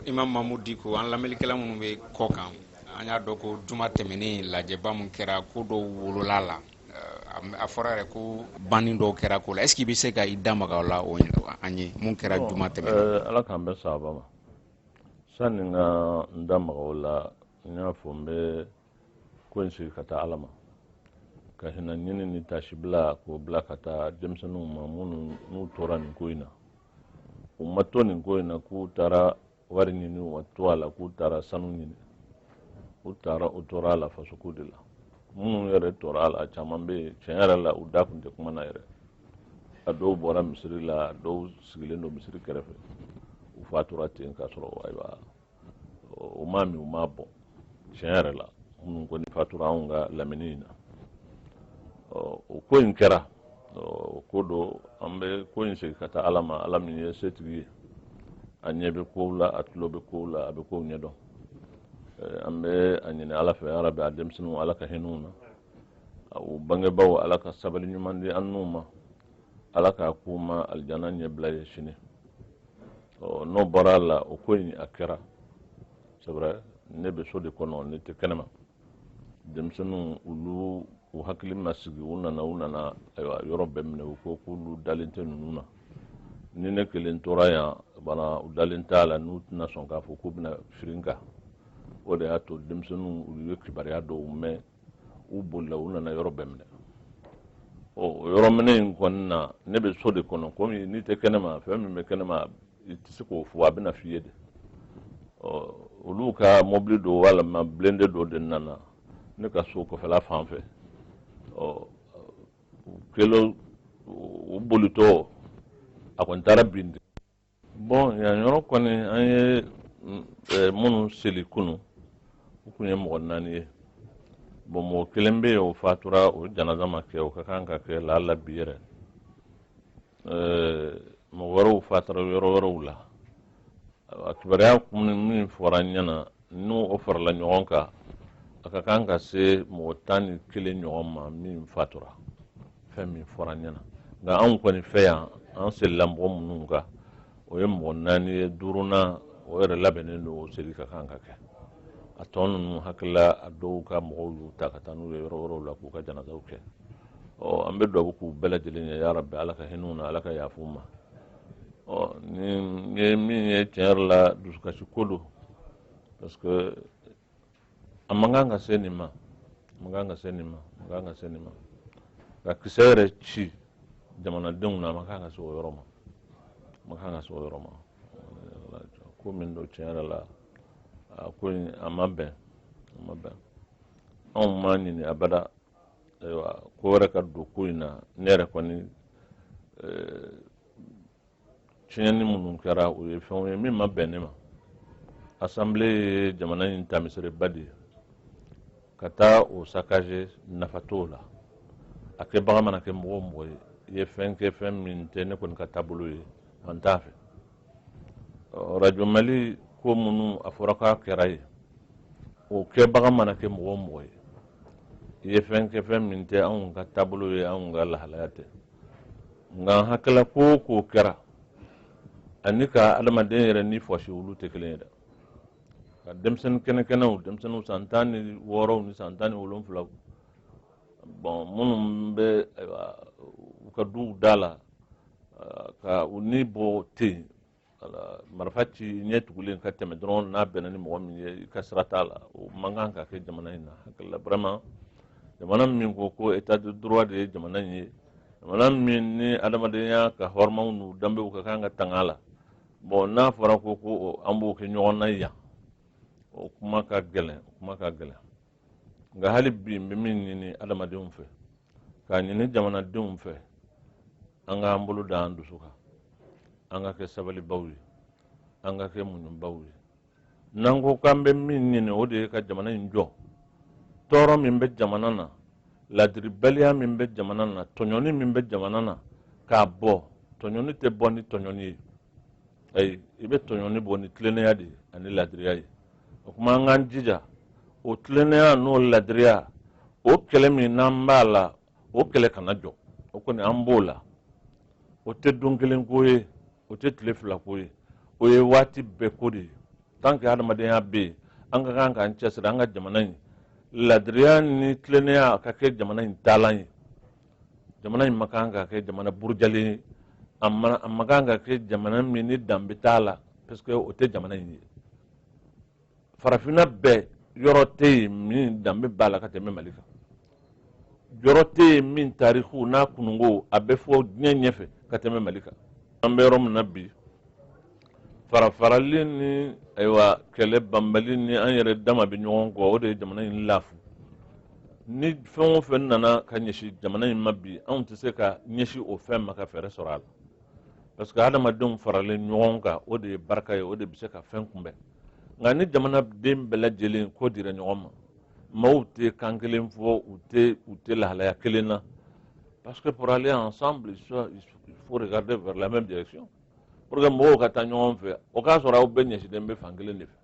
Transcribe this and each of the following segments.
Imam Mahmud Diko an lamɛnnikɛla minnu bɛ kɔ kan an y'a dɔn ko juma tɛmɛnen lajɛba min kɛra ko dɔw wolola la a fɔra yɛrɛ ko banni dɔw kɛra ko la est-ce que i bɛ se ka i da maga o la an ye mun kɛra juma tɛmɛnen ala k'an bɛ saba ma sanni n ka n da maga o la n y'a fɔ n bɛ ko in sigi ka taa ala ma ka hinɛ ɲini ni tasibila k'o bila ka taa denmisɛnninw ma minnu n'u tora nin ko in na u ma to nin ko in na k'u taara wari ɲini u ma to a la k'u taara sanu ɲini u tora a la fasoko de la minnu yɛrɛ tora a la caman bɛ yen tiɲɛ yɛrɛ la u da tun tɛ kuma na yɛrɛ a dɔw bɔra misiri la a dɔw sigilen don misiri kɛrɛfɛ u fatura ten k'a sɔrɔ ayiwa u m'a min u m'a bɔn tiɲɛ yɛrɛ la minnu kɔni fatura anw ka lamɛnni in na o ko in kɛra o ko don an bɛ ko in segin ka taa ala ma ala min ye setigi ye a ɲɛ bɛ kow la a tulo bɛ kow la a bɛ kow ɲɛdɔn an bɛ a ɲini ala fɛ ala bɛ a denmisɛnninw ala ka hinɛw na u bangebaaw ala ka sabali ɲuman di an n'u ma ala k'a k'u ma alijana ɲɛbila ye sini n'o bɔra a la o ko in a kɛra c'est vrai ne bɛ so de kɔnɔ ne tɛ kɛnɛma denmisɛnninw olu u hakili ma sigi u nana ayiwa yɔrɔ bɛɛ minɛ u ko k'olu dalen tɛ ninnu na ni ne kelen tora yan bana u dalen t'a la n'u tɛna sɔn k'a fɔ k'u bɛna firin kan o de y'a to denmisɛnninw u ye kibaruya dɔw mɛn u bolila u nana yɔrɔ bɛɛ minɛ o yɔrɔ minɛ in kɔni na ne bɛ so de kɔnɔ komi n'i tɛ kɛnɛma fɛn min bɛ kɛnɛma i tɛ se k'o fɔ a bɛna f'i ye de olu ka mobili dɔw walima blende dɔw de nana ne ka so kɔfɛla fan fɛ u bolitɔ a kɔni taara bin bon yan yɔrɔ kɔni an ye minnu seli kunu u kun ye mɔgɔ 4 ye bon mɔgɔ 1 bɛ yen o fatura o janaza ma kɛ o ka kan ka kɛ lala bi yɛrɛ mɔgɔ wɛrɛw fatura yɔrɔ wɛrɛw la a kibaruya min fɔra ɲɛna n'o o farala ɲɔgɔn kan a ka kan ka se mɔgɔ 11 ɲɔgɔn ma min fatura fɛn min fɔra ɲɛna nka anw kɔni fɛ yan an selila mɔgɔ minnu kan o ye mɔgɔ 4 ye 5nan o yɛrɛ labɛnnen don o seli ka kan ka kɛ a tɔ ninnu hakilila a dɔw ka mɔgɔw y'u ta ka taa n'u ye yɔrɔ wɛrɛw la k'u ka janazaw kɛ an bɛ dugawu k'u bɛɛ lajɛlen ye ya rabbi ala ka hinɛw na ala ka yafu ma ni min ye tiɲɛ yɛrɛ la dusukasi ko don parce que a man kan ka se nin ma ka kisɛ yɛrɛ ci jamanadenw na a man kan ka se o yɔrɔ ma ko min don tiɲɛ yɛrɛ la ko in a ma bɛn anw m'a ɲini abada ayiwa ko wɛrɛ ka don ko in na ne yɛrɛ kɔni tiɲɛni minnu kɛra o ye fɛnw ye min ma bɛn ne ma assemblée ye jamana in taamisɛrɛba de ye ka taa o saccager nafa t'o la a kɛbaga mana kɛ mɔgɔ o mɔgɔ ye i ye fɛn kɛ fɛn min tɛ ne kɔni ka taabolo ye an t'a fɛ radio mali ko minnu a fɔra k'a kɛra ye o kɛbaga mana kɛ mɔgɔ o mɔgɔ ye i ye fɛn kɛ fɛn min tɛ anw ka taabolo ye anw ka lahalaya tɛ nka n hakila ko k'o kɛra ani ka adamaden yɛrɛ ni fɔsi olu tɛ kelen ye dɛ ka denmisɛnnin kɛnɛkɛnɛw denmisɛnninw san 16 ni san 17 bon minnu bɛ u ka duw da la ka u ni bɔ ten marifa ci ɲɛ tugulen ka tɛmɛ dɔrɔn n'a bɛnna ni mɔgɔ min ye i ka sira t'a la o man kan ka kɛ jamana in na hakilila vraiment jamana min ko état de droit de ye jamana in ye jamana min ni adamadenya ka hɔrɔnmaw n'u danbew ka kan ka tanga la bon n'a fɔra ko an b'o kɛ ɲɔgɔn na yan o kuma ka gɛlɛn nka hali bi n bɛ min ɲini adamadenw fɛ k'a ɲini jamanadenw fɛ an k'an bolo da an dusu kan an ka kɛ sabalibaw ye an ka kɛ muɲubaw ye n'an ko k'an bɛ min ɲini o de ye ka jamana in jɔ tɔɔrɔ min bɛ jamana na ladiribaliya min bɛ jamana na tɔɲɔni min bɛ jamana na k'a bɔ tɔɲɔni tɛ bɔ ni tɔɲɔni ye ayi i bɛ tɔɲɔni bɔ ni tilennenya de ye ani ladiriya ye o kuma an k'an jija o tilennenya n'o ladiriya o kɛlɛ min n'an b'a la o kɛlɛ kana jɔ o kɔni an b'o la o tɛ don kelen ko ye o tɛ tile fila ko ye o ye waati bɛɛ ko de ye tant que hadamadenya bɛ yen an ka kan k'an cɛsiri an ka jamana in ladiriya ni tilennenya ka kɛ jamana in taalan ye jamana in ma kan ka kɛ jamana burujalen ye a ma kan ka kɛ jamana min ni danbe t'a la parce que o tɛ jamana in ye farafinna bɛɛ yɔrɔ tɛ yen min danbe b'a la ka tɛmɛ mali kan yɔrɔ tɛ yen min tariku n'a kununko a bɛ fɔ diɲɛ ɲɛfɛ ka tɛmɛ mali kan an bɛ yɔrɔ min na bi farafarali ni ayiwa kɛlɛ banbali ni an yɛrɛ dama bɛ ɲɔgɔn kɔ o de ye jamana in lafu ni fɛn o fɛn nana ka ɲɛsin jamana in ma bi anw tɛ se ka ɲɛsin o fɛn ma ka fɛɛrɛ sɔrɔ a la parce que adamadenw faralen ɲɔgɔn kan o de ye barika ye o de bɛ se ka fɛn kunbɛn nka ni jamanaden bɛɛ lajɛlen ko dira ɲɔgɔn ma maaw tɛ kan kelen fɔ u tɛ lahalaya kelen na parce que pour aller ensemble il faut regarder vers la même direction pour que mɔgɔw ka taa ɲɔgɔn fɛ o k'a sɔrɔ aw bɛɛ ɲɛsinnen bɛ fan kelen de fɛ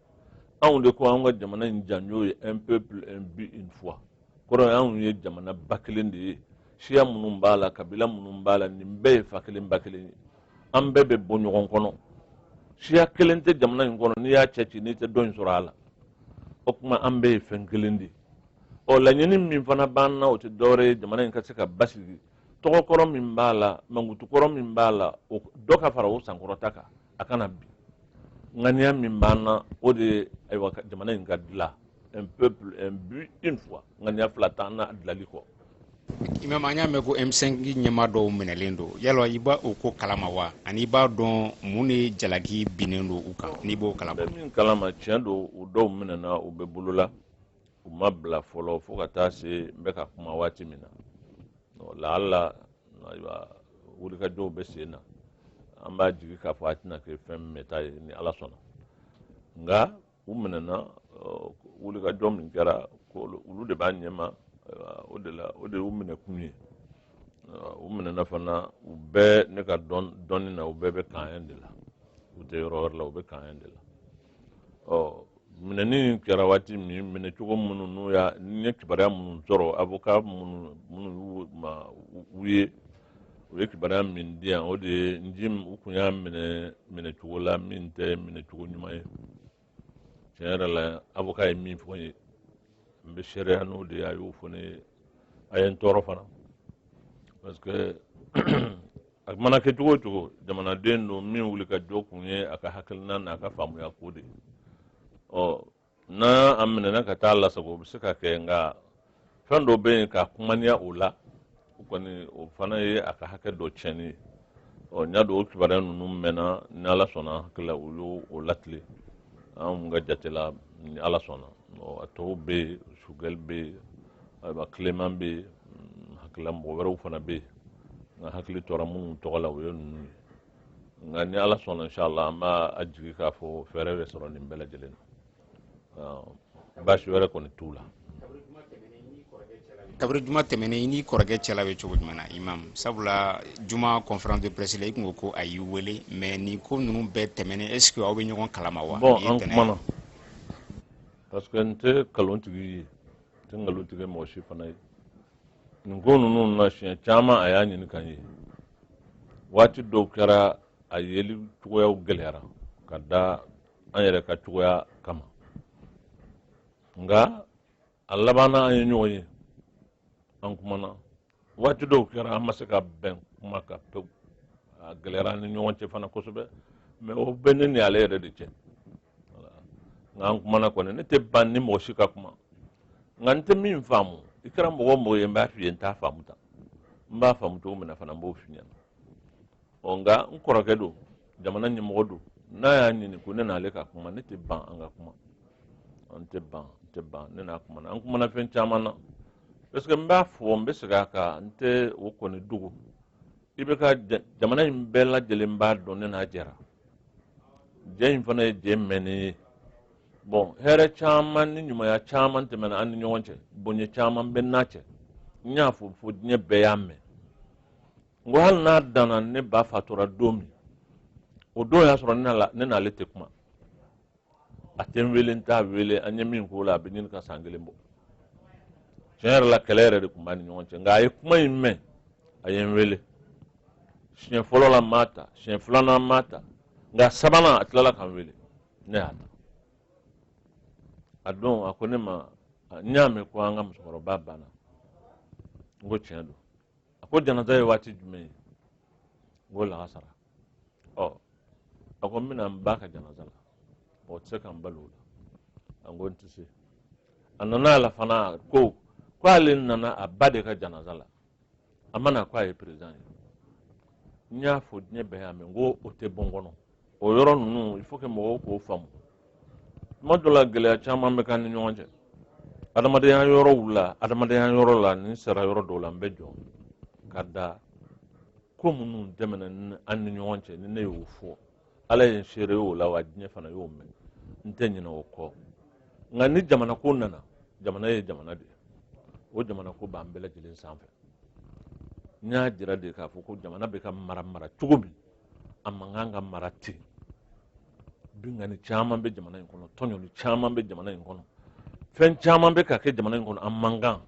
anw de ko an ka jamana in janjo ye un peuple un but une foi kɔrɔ ye anw ye jamana ba kelen de ye siya minnu b'a la kabila minnu b'a la nin bɛɛ ye fa kelen ba kelen ye an bɛɛ bɛ bɔ ɲɔgɔn kɔnɔ siya kelen tɛ jamana in kɔnɔ n'i y'a cɛ ci n'i tɛ dɔ in sɔrɔ a la o tuma an bɛɛ ye fɛn kelen de ye laɲini min fana b'an na o tɛ dɔwɛrɛ ye jamana in ka se ka basigi tɔgɔkɔrɔ min b'a la mankutukɔrɔ min b'a la dɔ ka fara o sankɔrɔta kan a kana bi ŋaniya min b'an na o de ye ayiwa jamana in ka dilan un peuple un but une foi ŋaniya fila t'an na dilali kɔ imam an y'a mɛn ko M5 ɲɛma dɔw minɛlen don yalɔ i b'a o ko kalama wa ani i b'a dɔn mun de jalaki binnen don u kan n'i b'o kalama min kalama tiɲɛ don u dɔw minɛna u bɛ bolola u ma bila fɔlɔ fo ka taa se n bɛ ka kuma waati min na lahala ayiwa wulikajɔw bɛ sen na an b'a jigi k'a fɔ a tɛna kɛ fɛn mɛnta ye ni ala sɔnna nka u minɛna wulikajɔ min kɛra olu de b'a ɲɛma o de y'u minɛ kun ye u minɛna fana u bɛɛ ne ka dɔnni na u bɛɛ bɛ kan de la u tɛ yɔrɔ wɛrɛ la u bɛ kan de la minɛni kɛra waati min minɛcogo minnu n'u y'a n ye kibaruya minnu sɔrɔ avocat minnu u ye kibaruya min di yan o de ye u kun y'a minɛcogo la min tɛ minɛcogo ɲuman ye tiɲɛ yɛrɛ la avocat ye min fɔ n ye n bɛ sariya n'o de ye a y'o fɔ ne ye a ye n tɔɔrɔ fana parce que a mana kɛ cogo o cogo jamanaden don min wuli ka jɔ kun ye a ka hakilina n'a ka faamuya ko de n'a a minɛna ka taa lasago o bɛ se ka kɛ nka fɛn dɔ bɛ yen ka kumaniya o la o kɔni o fana ye a ka hakɛ dɔ tiɲɛni ye n y'a dɔn o kibaruya ninnu mɛnna ni ala sɔnna hakili la o y'o latile an ka jate la ni ala sɔnna a tɔw bɛ yen sugɛli bɛ yen ayiwa kileman bɛ yen hakilila mɔgɔ wɛrɛw fana bɛ yen nka hakili tora minnu tɔgɔ la o ye ninnu ye nka ni ala sɔnna inshallah an b'a jigi k'a fɔ fɛɛrɛ bɛ sɔrɔ nin bɛɛ lajɛlen na baasi wɛrɛ kɔni t'u la kabiri juma tɛmɛnen i ni kɔrɔkɛ cɛla bɛ cogo jumɛn na imam sabula juma conférence de presse la i kun ko a y'i wele mais nin ko ninnu bɛɛ tɛmɛnen est ce que aw bɛ ɲɔgɔn kalama wa bon an kumana parce que n tɛ nkalonitigi ye n tɛ nkalon tigɛ mɔgɔ si fana ye nin ko ninnu na siɲɛ caman a y'a ɲini kan ye waati dɔw kɛra a yeli cogoyaw gɛlɛyara ka da an yɛrɛ ka cogoya kama nka a labanna an ye ɲɔgɔn ye an kumana waati dɔw kɛra an ma se ka bɛn kuma ka pewu a gɛlɛyara an ni ɲɔgɔn cɛ fana kosɛbɛ mais o bɛ ne ni ale yɛrɛ de cɛ nka an kumana kɔni ne tɛ ban ni mɔgɔ si ka kuma nka n tɛ min faamu i kɛra mɔgɔ o mɔgɔ ye n b'a f'i ye n t'a faamu tan n b'a faamu cogo min na fana n b'o f'i ɲɛna nka n kɔrɔkɛ don jamana ɲɛmɔgɔ don n'a y'a ɲini ko ne n'ale ka kuma ne tɛ ban an ka kuma n tɛ ban ne n'a kumana an kumana fɛn caman na parce que n b'a fɔ n bɛ segin a kan n tɛ o kɔni dogo i bɛ ka jamana in bɛɛ lajɛlen b'a dɔn ne n'a jɛra jɛ in fana ye jɛ mɛnnen ye bon hɛrɛ caman ni ɲumanya caman tɛmɛna an ni ɲɔgɔn cɛ bonya caman bɛ n'a cɛ n y'a fɔ diɲɛ bɛɛ y'a mɛn n ko hali n'a danna ne ba fatura don min o don y'a sɔrɔ ne n'ale tɛ kuma a tɛ n wele n t'a wele an ye min k'o la a bɛ ɲini ka san kelen bɔ tiɲɛ yɛrɛ la kɛlɛ yɛrɛ de tun b'a ni ɲɔgɔn cɛ nka a ye kuma in mɛn a ye n wele siɲɛ fɔlɔ la n m'a ta siɲɛ filanan n m'a ta nga sabana a tilala kan wele ne y'a ta a don a ko ne ma n y'a mɛn ko an ka musokɔrɔba banna n ko tiɲɛ don a ko janaza ye waati jumɛn ye n ko lakasara ɔ a ko n bɛna n ba ka janaza la o tɛ se ka n balo o la a ko n tɛ se a nana a la fana ko ale nana a ba de ka janaza la a mana ko a ye perezan ye n y'a fɔ diɲɛ bɛɛ y'a mɛn n ko o tɛ bɔ n kɔnɔ o yɔrɔ ninnu il faut que mɔgɔw k'o faamu tuma dɔ la gɛlɛya caman bɛ k'an ni ɲɔgɔn cɛ adamadenya yɔrɔw la adamadenya yɔrɔ la ni sera yɔrɔ dɔw la n bɛ jɔ ka da ko minnu tɛmɛna an ni ɲɔgɔn cɛ ni ne y'o fɔ ala ye n seere o la wa diɲɛ fana y'o mɛn n tɛ ɲinɛ o kɔ nka ni jamana ko nana jamana ye jamana de ye o jamana ko b'an bɛɛ lajɛlen sanfɛ n y'a jira de k'a fɔ ko jamana bɛ ka mara cogo min a man kan ka mara ten bingani caman bɛ jamana in kɔnɔ tɔɲɔli caman bɛ jamana in kɔnɔ fɛn caman bɛ ka kɛ jamana in kɔnɔ a man kan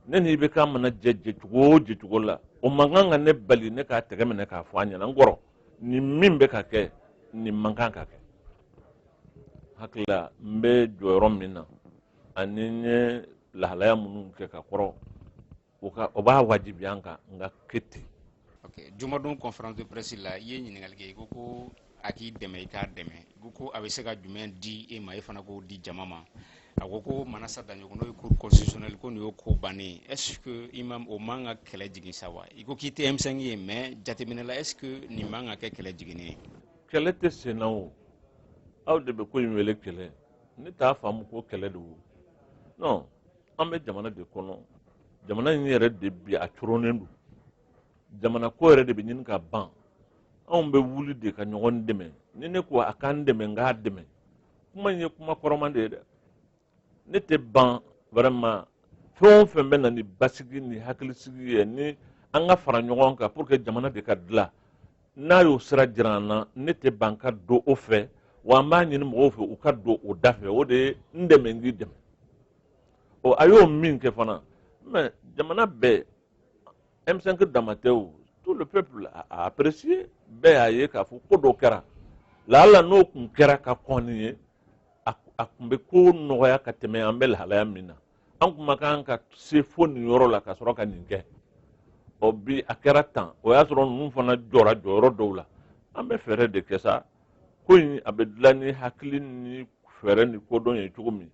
ne n'i bɛ k'a mana jɛ cogo o jɛ cogo la o man kan ka ne bali ne k'a tɛgɛ minɛ k'a fɔ a ɲɛna n kɔrɔ nin min bɛ ka kɛ nin man kan ka kɛ hakili la n bɛ jɔyɔrɔ min na ani n ye lahalaya minnu kɛ ka kɔrɔ o b'a wajibiya an kan n ka kɛ ten. ok jumadon conférence de presse la i ye ɲininkali kɛ i ko a k'i dɛmɛ i k'a dɛmɛ ko a bɛ se ka jumɛn di e ma e fana k'o di jama ma a ko Manasa Daɲogo n'o ye cour constitutionnelle ko nin y'o ko bannen est ce que o man ka kɛlɛ jigin sa wa i ko k'i tɛ M5 ye mais jateminɛla est ce que nin man ka kɛ kɛlɛ jiginnen ye. kɛlɛ tɛ sen na o aw de bɛ ko in wele kɛlɛ ne t'a faamu ko kɛlɛ de o non an bɛ jamana de kɔnɔ jamana in yɛrɛ de bi a coronnen don jamana ko yɛrɛ de bɛ ɲini ka ban anw bɛ wuli de ka ɲɔgɔn dɛmɛ ni ne ko a k'an dɛmɛ n k'a dɛmɛ kuma in ye kuma kɔrɔman de ye dɛ ne tɛ ban vraiment fɛn o fɛn bɛ na ni basigi ni hakilisigi ye ni an ka fara ɲɔgɔn kan pour que jamana de ka dilan n'a y'o sira jira an na ne tɛ ban ka don o fɛ wa an b'a ɲini mɔgɔw fɛ u ka don o da fɛ o de ye n dɛmɛ n k'i dɛmɛ a y'o min kɛ fana mais jamana bɛɛ M5 dama tɛ o tout le peuple a apprécié bɛɛ y'a ye k'a fɔ ko dɔ kɛra lala n'o tun kɛra ka kɔn nin ye a tun bɛ ko nɔgɔya ka tɛmɛ an bɛ lahalaya min na an tun ma kan ka se fo nin yɔrɔ la ka sɔrɔ ka nin kɛ bi a kɛra tan o y'a sɔrɔ ninnu fana jɔra jɔyɔrɔ dɔw la an bɛ fɛɛrɛ de kɛ sa ko in a bɛ dilan ni hakili ni fɛɛrɛ ni kodɔn ye cogo min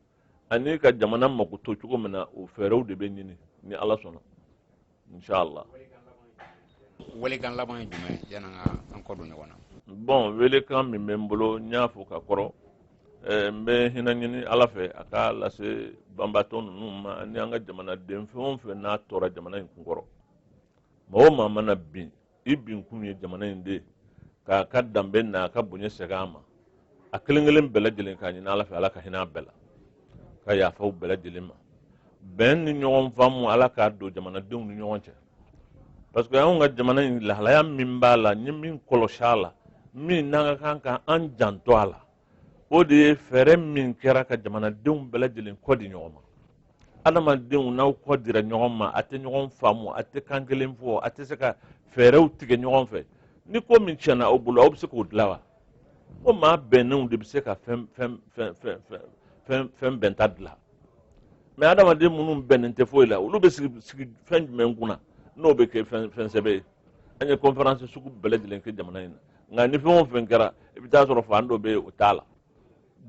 ani ka jamana mako to cogo min na o fɛɛrɛw de bɛ ɲini ni ala sɔnna inshallah. welekan laban ye jumɛn yan'an an kɔ don ɲɔgɔn na. bon welekan min bɛ n bolo n y'a fɔ ka kɔrɔ n bɛ hinɛ ɲini ala fɛ a ka lase banbatɔ ninnu ma ani an ka jamanaden fɛn o fɛn n'a tɔɔra jamana in kun kɔrɔ mɔgɔ o maa mana bin i bin kun ye jamana in de k'a ka danbe n'a ka bonya segin a ma a kelen kelen bɛɛ lajɛlen k'a ɲini ala fɛ ala ka hinɛ a bɛɛ la ka yafaw bɛɛ lajɛlen ma bɛn ni ɲɔgɔn faamu ala k'a don jamanadenw ni ɲɔgɔn cɛ parce que anw ka jamana in lahalaya min b'a la n ye min kɔlɔsi a la min n'an ka kan ka an janto a la o de ye fɛɛrɛ min kɛra ka jamanadenw bɛɛ lajɛlen kɔ di ɲɔgɔn ma adamadenw n'aw kɔ dira ɲɔgɔn ma a tɛ ɲɔgɔn faamu a tɛ kan kelen fɔ a tɛ se ka fɛɛrɛw tigɛ ɲɔgɔn fɛ ni ko min tiɲɛna aw bolo aw bɛ se k'o dilan wa ko maa bɛnnenw de bɛ se ka fɛn bɛnta dilan mais adamaden minnu bɛnnen tɛ foyi la olu bɛ sigi fɛn jumɛn kunna n'o bɛ kɛ fɛn sɛbɛn ye an ye conférence sugu bɛɛ lajɛlen kɛ jamana in na nka ni fɛn o fɛn kɛra i bɛ taa sɔrɔ fan dɔ bɛ yen o t'a la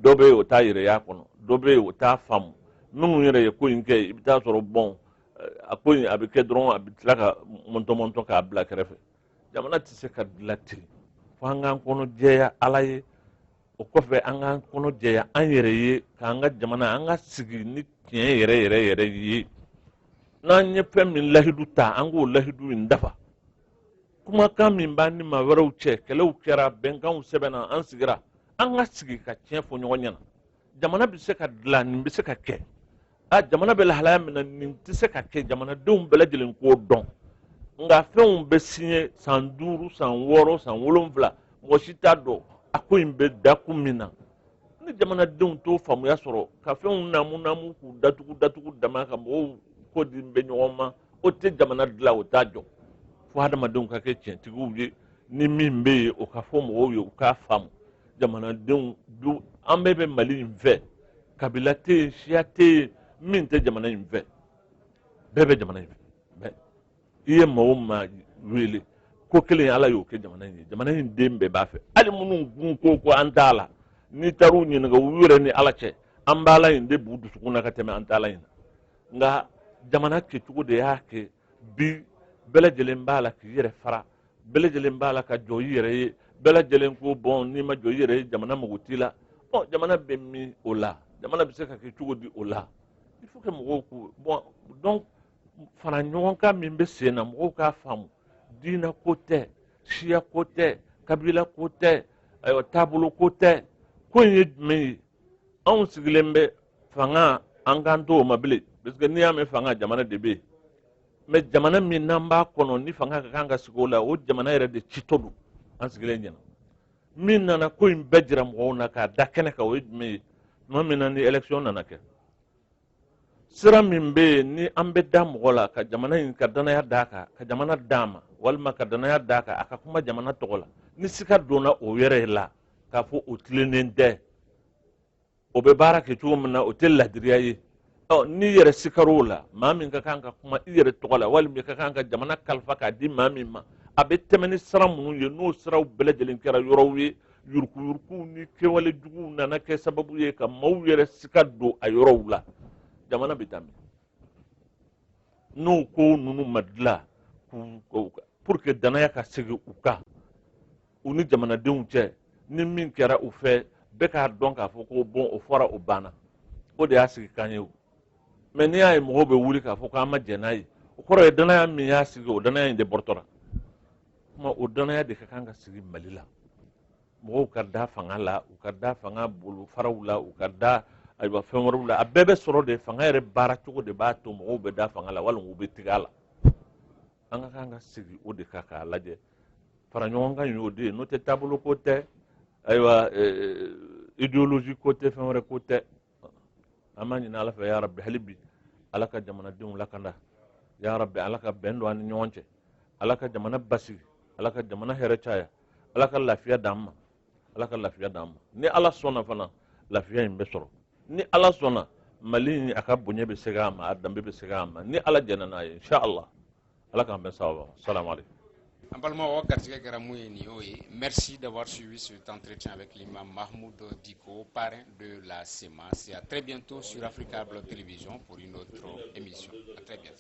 dɔ bɛ yen o t'a yɛrɛ y'a kɔnɔ dɔ bɛ yen o t'a faamu minnu yɛrɛ ye ko in kɛ i bɛ taa sɔrɔ bɔn a ko in a bɛ kɛ dɔrɔn a bɛ tila ka mɔntɔn k'a bila kɛrɛfɛ jamana tɛ se ka dilan ten fo an k'an kɔnɔ jɛya ala ye o kɔfɛ an k'an kɔnɔ jɛya an yɛrɛ ye k'an ka jamana an ka sigi ni tiɲɛ yɛrɛ ye n'an ye fɛn min lahidu ta an k'o lahidu in dafa kumakan min b'an ni maa wɛrɛw cɛ kɛlɛw kɛra bɛnkanw sɛbɛnna an sigira an ka sigi ka tiɲɛ fɔ ɲɔgɔn ɲɛna jamana bɛ se ka dilan nin bɛ se ka kɛ jamana bɛ lahalaya min na nin tɛ se ka kɛ jamanadenw bɛɛ lajɛlen k'o dɔn nka fɛnw bɛ signé san 5 san 6 san 7 mɔgɔ si t'a dɔn a ko in bɛ da kun min na ni jamanadenw t'o faamuya sɔrɔ ka fɛnw namu k'u datugu dama ka mɔgɔw ko di bɛ ɲɔgɔn ma o tɛ jamana dilan o t'a jɔ fo adamadenw ka kɛ tiɲɛtigiw ye ni min bɛ yen o ka fɔ mɔgɔw ye u k'a faamu jamanadenw an bɛɛ bɛ mali in fɛ kabila tɛ yen siya tɛ yen min tɛ jamana in fɛ bɛɛ bɛ jamana in fɛ mɛ i ye maa o maa wele ko kelen ala y'o kɛ jamana in ye jamana in den bɛɛ b'a fɛ hali minnu gun ko an t'a la n'i taar'u ɲininka u yɛrɛ ni ala cɛ an b'a la in de b'u dusukun na ka tɛmɛ an t'a la in na nka jamana kɛcogo de y'a kɛ bi bɛɛ lajɛlen b'a la k'i yɛrɛ fara bɛɛ lajɛlen b'a la ka jɔ i yɛrɛ ye bɛɛ lajɛlen ko bɔn n'i ma jɔ i yɛrɛ ye jamana mago t'i la jamana bɛ min o la jamana bɛ se ka kɛ cogo di o la il faut que mɔgɔw ko bɔn donc fara ɲɔgɔn kan min bɛ sen na mɔgɔw k'a faamu diinɛ ko tɛ siya ko tɛ kabila ko tɛ taabolo ko tɛ ko in ye jumɛn ye anw sigilen bɛ fanga an k'an to o ma bilen parce que n'i y'a mɛn fanga jamana de bɛ yen mɛ jamana min n'an b'a kɔnɔ ni fanga ka kan ka sigi o la o jamana yɛrɛ de citɔ don an sigilen ɲɛna min nana ko in bɛɛ jira mɔgɔw na k'a da kɛnɛ kan o ye jumɛn ye tuma min na ni élection nana kɛ sira min bɛ yen ni an bɛ da mɔgɔ la ka jamana in ka danaya d'a kan ka jamana d'a ma walima ka danaya d'a kan a ka kuma jamana tɔgɔ la ni siga donna o yɛrɛ la k'a fɔ o tilennen tɛ o bɛ baara kɛ cogo min na o tɛ ladiriya ye n'i yɛrɛ sigar'o la maa min ka kan ka kuma i yɛrɛ tɔgɔ la walima ka kan ka jamana kalifa k'a di maa min ma a bɛ tɛmɛ ni sira minnu ye n'o siraw bɛɛ lajɛlen kɛra yɔrɔw ye yuruguyuruguw ni kɛwale juguw nana kɛ sababu ye ka maaw yɛrɛ siga don a yɔrɔw la jamana bɛ daminɛ n'o ko ninnu ma dilan pour que danaya ka segin u kan u ni jamanadenw cɛ ni min kɛra u fɛ bɛɛ k'a dɔn k'a fɔ ko bɔn o fɔra o banna o de y'a sigi kan ye o mɛ n'i y'a ye mɔgɔw bɛ wuli k'a fɔ k'an ma jɛn n'a ye o kɔrɔ ye danaya min y'a sigi o danaya in de bɔtɔra kuma o danaya de ka kan ka sigi mali la mɔgɔw ka da fanga la u ka da fanga bolo faraw la u ka da ayiwa fɛn wɛrɛw la a bɛɛ bɛ sɔrɔ de fanga yɛrɛ baara cogo de b'a to mɔgɔw bɛ da fanga la walima u bɛ tigɛ a la an ka kan ka sigi o de kan k'a lajɛ fara ɲɔgɔn kan y'o de ye n'o tɛ taabolo ko tɛ ayiwa idéologie ko tɛ fɛn wɛrɛ ko tɛ an b'a ɲini ala fɛ ya rabbi hali bi ala ka jamanadenw lakanda ya rabbi ala ka bɛn don an ni ɲɔgɔn cɛ ala ka jamana basigi ala ka jamana hɛrɛ caya ala ka lafiya d'an ma ala ka lafiya d'an ma ni ala sɔnna fana lafiya in bɛ sɔrɔ ni ala sɔnna mali in a ka bonya bɛ segin a ma a danbe bɛ segin a ma ni ala jɛna n'a ye inshallah ala k'an bɛn sababa salamu aleykum. En parlement au quartier merci d'avoir suivi cet entretien avec l'imam Mahmoud Dicko, parrain de la SEMAS. Et à très bientôt sur Africa Blog Télévision pour une autre émission. À très bientôt.